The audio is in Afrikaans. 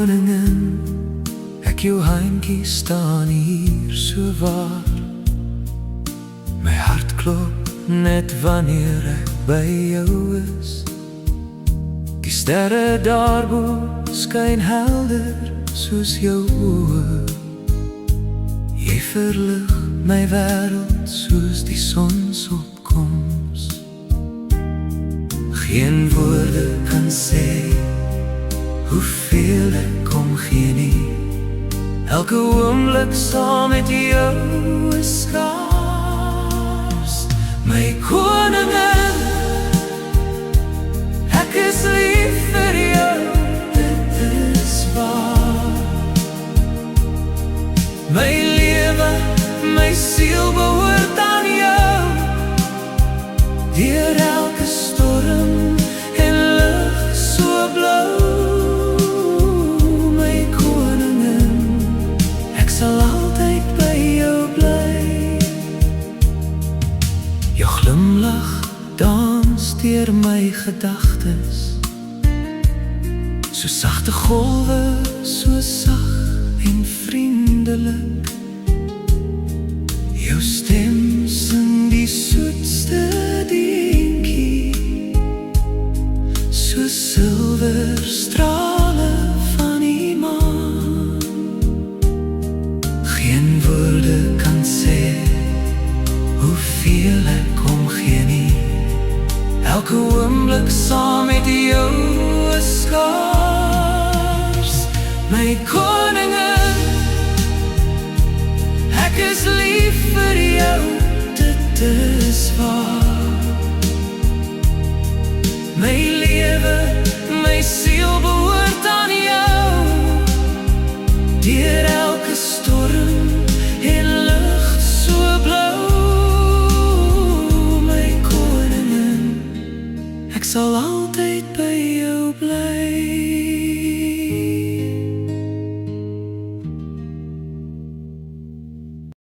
koningin, ek jou heimkie staan hier so waar. My hart klop net wanneer ek by jou is. Die sterre daarbo skyn helder soos jou oë. Jy verlig my wêreld soos die sonsopkoms. Geen woorde kan sê hoeveel ek omgee nie. Elke oomblik saam met jou is skaars. My koningin, ek is lief vir jou, dit is waar. My lewe, my siel behoort aan jou. Deur elke storm en lug so blou. My koningin, ek sal altyd by jou bly. Jou glimlach dans deur my gedagtes, so sagte golwe, so sag en vriendelik. Jou stem sing die soetste dinkie, so silwer strale van die maan. Geen woorde kan sê hoeveel ek omgee nie. Elke oomblik saam met jou is skaars. My koningin, ek is lief vir jou, dit is waar. My lewe, my siel behoort aan jou. Deur elke storm en lug so blou. My koningin, ek sal altyd by jou bly.